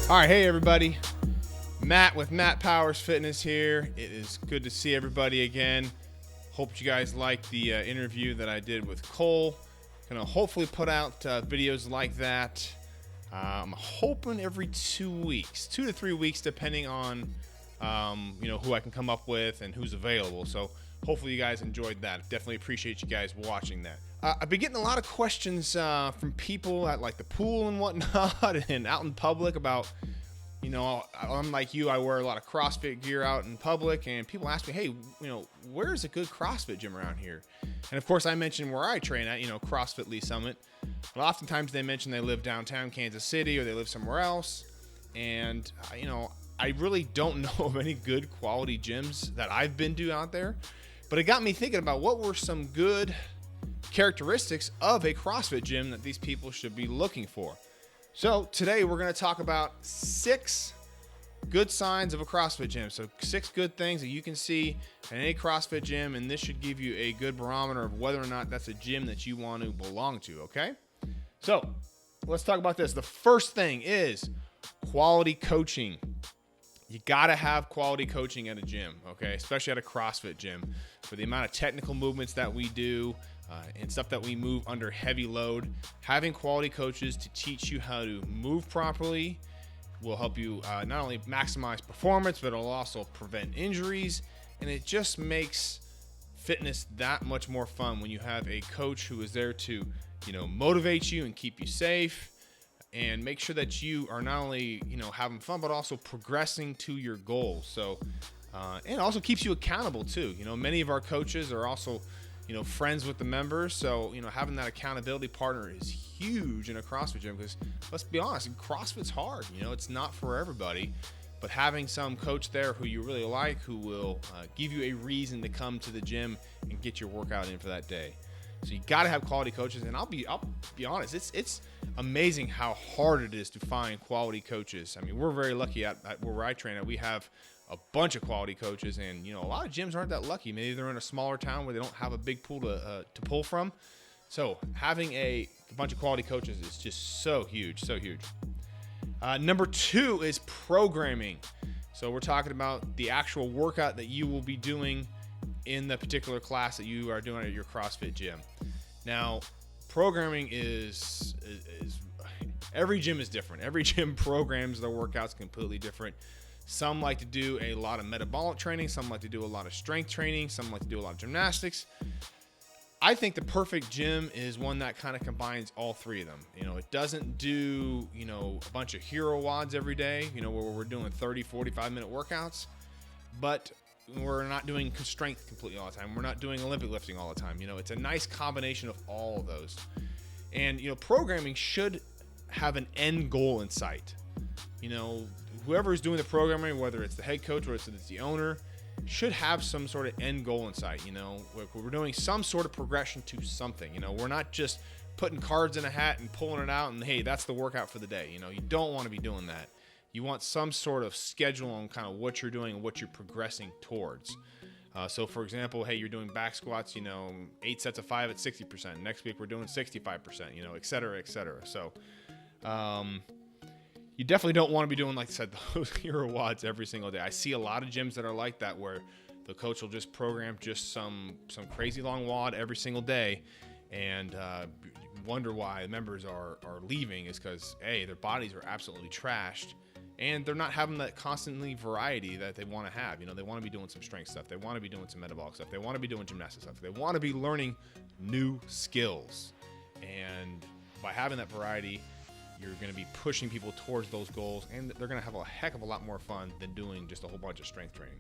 All right, hey everybody. Matt with Matt Powers Fitness here. It is good to see everybody again. Hope you guys liked the interview that I did with Cole. Gonna hopefully put out videos like that. I'm hoping every 2 weeks, 2 to 3 weeks, depending on who I can come up with and who's available. So hopefully you guys enjoyed that. Definitely appreciate you guys watching that. I've been getting a lot of questions from people at like the pool and whatnot and out in public about, I'm like you, I wear a lot of CrossFit gear out in public, and people ask me, hey, where's a good CrossFit gym around here? And of course I mentioned where I train at, CrossFit Lee Summit. But oftentimes they mention they live downtown Kansas City or they live somewhere else. And, I really don't know of any good quality gyms that I've been to out there. But it got me thinking about what were some good characteristics of a CrossFit gym that these people should be looking for. So today we're going to talk about 6 good signs of a CrossFit gym. So 6 good things that you can see in any CrossFit gym, and this should give you a good barometer of whether or not that's a gym that you want to belong to, okay? So let's talk about this. The first thing is quality coaching. You got to have quality coaching at a gym, okay? Especially at a CrossFit gym. For the amount of technical movements that we do and stuff that we move under heavy load, having quality coaches to teach you how to move properly will help you not only maximize performance, but it'll also prevent injuries. And it just makes fitness that much more fun when you have a coach who is there to, motivate you and keep you safe and make sure that you are not only, having fun, but also progressing to your goals. So, and also keeps you accountable too. Many of our coaches are also, friends with the members. So, having that accountability partner is huge in a CrossFit gym, because let's be honest, CrossFit's hard. It's not for everybody, but having some coach there who you really like, who will give you a reason to come to the gym and get your workout in for that day. So you got to have quality coaches, and I'll be honest, it's amazing how hard it is to find quality coaches. I mean, we're very lucky at where I train at. We have a bunch of quality coaches, and a lot of gyms aren't that lucky. Maybe they're in a smaller town where they don't have a big pool to pull from. So having a bunch of quality coaches is just so huge, so huge. Number 2 is programming. So we're talking about the actual workout that you will be doing in the particular class that you are doing at your CrossFit gym. Now, programming is every gym is different. Every gym programs their workouts completely different. Some like to do a lot of metabolic training. Some like to do a lot of strength training. Some like to do a lot of gymnastics. I think the perfect gym is one that kind of combines all 3 of them. It doesn't do, a bunch of hero wads every day, where we're doing 30, 45-minute workouts, but we're not doing strength completely all the time. We're not doing Olympic lifting all the time. It's a nice combination of all of those. And, programming should have an end goal in sight. Whoever is doing the programming, whether it's the head coach or it's the owner, should have some sort of end goal in sight. We're doing some sort of progression to something. We're not just putting cards in a hat and pulling it out and, hey, that's the workout for the day. You don't want to be doing that. You want some sort of schedule on kind of what you're doing and what you're progressing towards. So for example, hey, you're doing back squats, 8 sets of 5 at 60%. Next week we're doing 65%, et cetera, et cetera. So you definitely don't want to be doing, like I said, those hero wads every single day. I see a lot of gyms that are like that, where the coach will just program just some crazy long wad every single day, and wonder why members are leaving is because, A, their bodies are absolutely trashed, and they're not having that constantly variety that they want to have. They want to be doing some strength stuff. They want to be doing some metabolic stuff. They want to be doing gymnastic stuff. They want to be learning new skills. And by having that variety, you're going to be pushing people towards those goals, and they're going to have a heck of a lot more fun than doing just a whole bunch of strength training.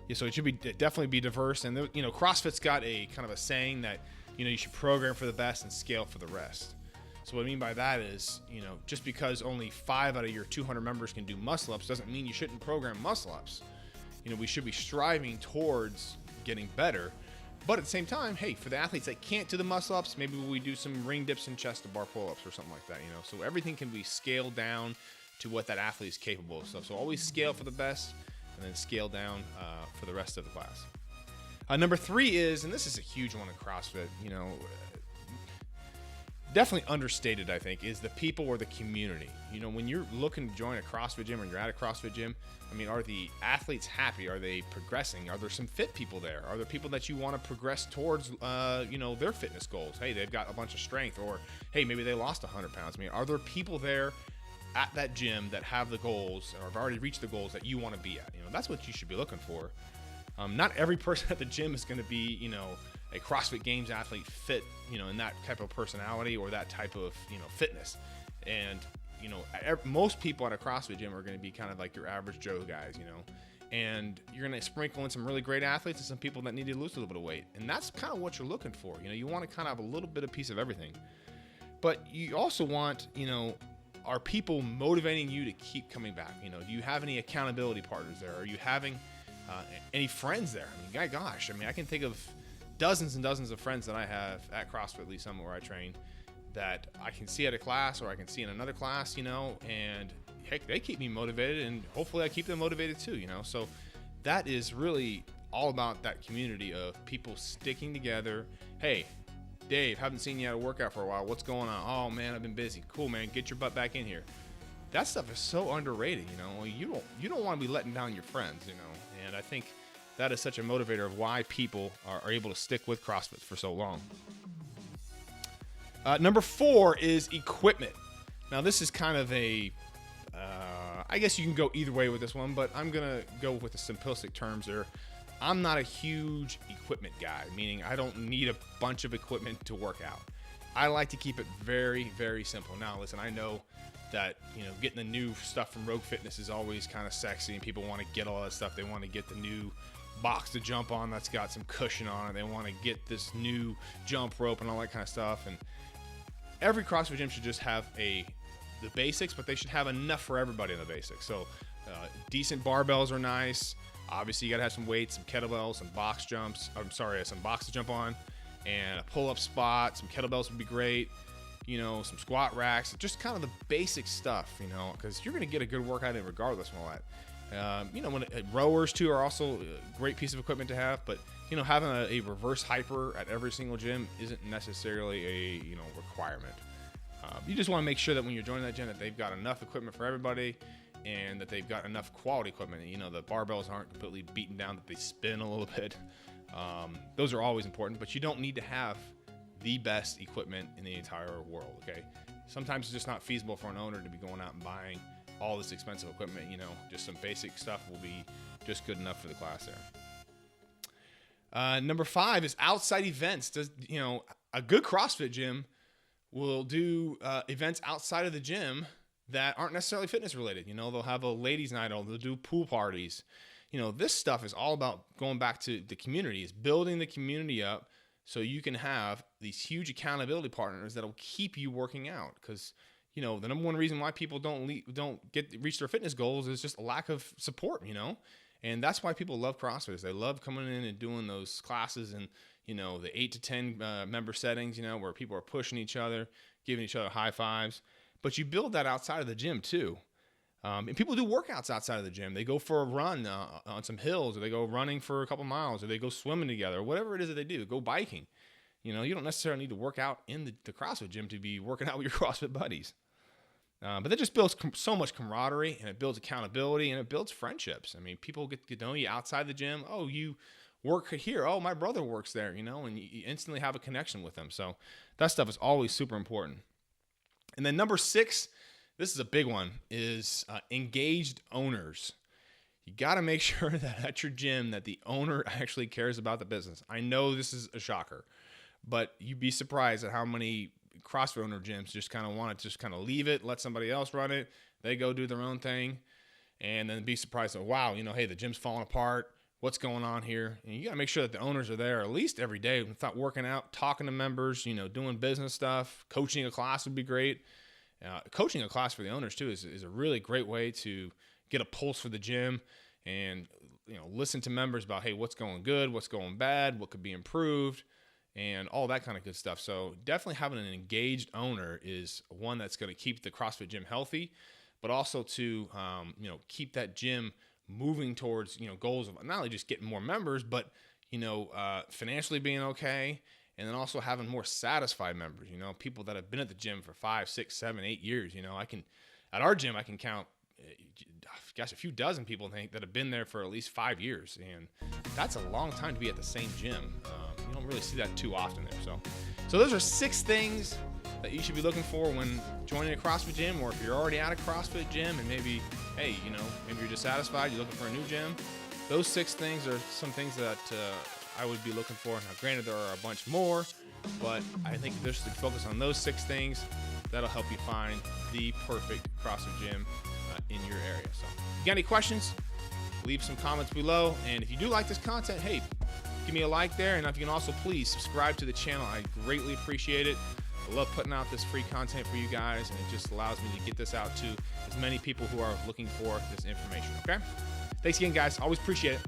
Yeah, so it should definitely be diverse. And CrossFit's got a kind of a saying that you should program for the best and scale for the rest. So what I mean by that is, just because only 5 out of your 200 members can do muscle ups doesn't mean you shouldn't program muscle ups. We should be striving towards getting better. But at the same time, hey, for the athletes that can't do the muscle ups, maybe we do some ring dips and chest to bar pull ups or something like that. So everything can be scaled down to what that athlete is capable of. So always scale for the best, and then scale down for the rest of the class. Number 3 is, and this is a huge one in CrossFit, definitely understated, I think, is the people or the community. You know, when you're looking to join a CrossFit gym or you're at a CrossFit gym, I mean, are the athletes happy? Are they progressing? Are there some fit people there? Are there people that you want to progress towards, their fitness goals? Hey, they've got a bunch of strength, or hey, maybe they lost 100 pounds. I mean, are there people there at that gym that have the goals or have already reached the goals that you want to be at? You know, that's what you should be looking for. Not every person at the gym is going to be, a CrossFit Games athlete fit, in that type of personality or that type of, fitness. And, most people at a CrossFit gym are going to be kind of like your average Joe guys, and you're going to sprinkle in some really great athletes and some people that need to lose a little bit of weight. And that's kind of what you're looking for. You want to kind of have a little bit of piece of everything. But you also want, are people motivating you to keep coming back? Do you have any accountability partners there? Are you having any friends there? I can think of dozens and dozens of friends that I have at CrossFit, at least somewhere where I train, that I can see at a class or I can see in another class, and heck, they keep me motivated, and hopefully I keep them motivated too, So that is really all about that community of people sticking together. Hey, Dave, haven't seen you at a workout for a while. What's going on? Oh man, I've been busy. Cool, man. Get your butt back in here. That stuff is so underrated, You don't want to be letting down your friends, And I think that is such a motivator of why people are able to stick with CrossFit for so long. Number 4 is equipment. Now, this is kind of I guess you can go either way with this one, but I'm going to go with the simplistic terms there. I'm not a huge equipment guy, meaning I don't need a bunch of equipment to work out. I like to keep it very, very simple. Now, listen, I know that, getting the new stuff from Rogue Fitness is always kind of sexy, and people want to get all that stuff. They want to get the new box to jump on that's got some cushion on it. They want to get this new jump rope and all that kind of stuff. And every CrossFit gym should just have the basics, but they should have enough for everybody in the basics. So decent barbells are nice. Obviously, you got to have some weights, some kettlebells, some box to jump on, and a pull-up spot. Some kettlebells would be great. Some squat racks, just kind of the basic stuff, because you're going to get a good workout in regardless of all that. Rowers too are also a great piece of equipment to have, but having a reverse hyper at every single gym isn't necessarily a requirement. You just want to make sure that when you're joining that gym that they've got enough equipment for everybody, and that they've got enough quality equipment. The barbells aren't completely beaten down, that they spin a little bit. Those are always important, but you don't need to have the best equipment in the entire world. Okay, sometimes it's just not feasible for an owner to be going out and buying all this expensive equipment. Just some basic stuff will be just good enough for the class there. Number 5 is outside events. A good CrossFit gym will do events outside of the gym that aren't necessarily fitness related. They'll have a ladies' night, or they'll do pool parties. This stuff is all about going back to the community, is building the community up so you can have these huge accountability partners that'll keep you working out. Because the number one reason why people don't reach their fitness goals is just a lack of support, and that's why people love CrossFit. They love coming in and doing those classes and, the 8 to 10 member settings, where people are pushing each other, giving each other high fives. But you build that outside of the gym too. And people do workouts outside of the gym. They go for a run on some hills, or they go running for a couple miles, or they go swimming together, or whatever it is that they do, go biking. You don't necessarily need to work out in the CrossFit gym to be working out with your CrossFit buddies. But that just builds so much camaraderie, and it builds accountability, and it builds friendships. I mean, people get to know you outside the gym. Oh, you work here. Oh, my brother works there, and you instantly have a connection with them. So that stuff is always super important. And then number 6, this is a big one, is engaged owners. You got to make sure that at your gym that the owner actually cares about the business. I know this is a shocker, but you'd be surprised at how many CrossFit owner gyms just kind of want to just kind of leave it, let somebody else run it. They go do their own thing, and then be surprised that, wow, hey, the gym's falling apart. What's going on here? And you got to make sure that the owners are there at least every day, without working out, talking to members, doing business stuff. Coaching a class would be great. Coaching a class for the owners too is a really great way to get a pulse for the gym, and listen to members about, hey, what's going good, what's going bad, what could be improved, and all that kind of good stuff. So definitely having an engaged owner is one that's going to keep the CrossFit gym healthy, but also to keep that gym moving towards goals of not only just getting more members, but financially being okay, and then also having more satisfied members, you know, people that have been at the gym for 5, 6, 7, 8 years. You know, at our gym, I can count, gosh, a few dozen people that have been there for at least 5 years. And that's a long time to be at the same gym. You don't really see that too often there. So those are 6 things that you should be looking for when joining a CrossFit gym, or if you're already at a CrossFit gym and maybe, hey, you know, maybe you're dissatisfied, you're looking for a new gym. Those 6 things are some things that I would be looking for. Now, granted, there are a bunch more, but I think just to focus on those 6 things, that'll help you find the perfect CrossFit gym in your area. So if you got any questions, leave some comments below. And if you do like this content, hey, give me a like there. And if you can also please subscribe to the channel, I greatly appreciate it. I love putting out this free content for you guys, and it just allows me to get this out to as many people who are looking for this information, okay? Thanks again, guys. Always appreciate it.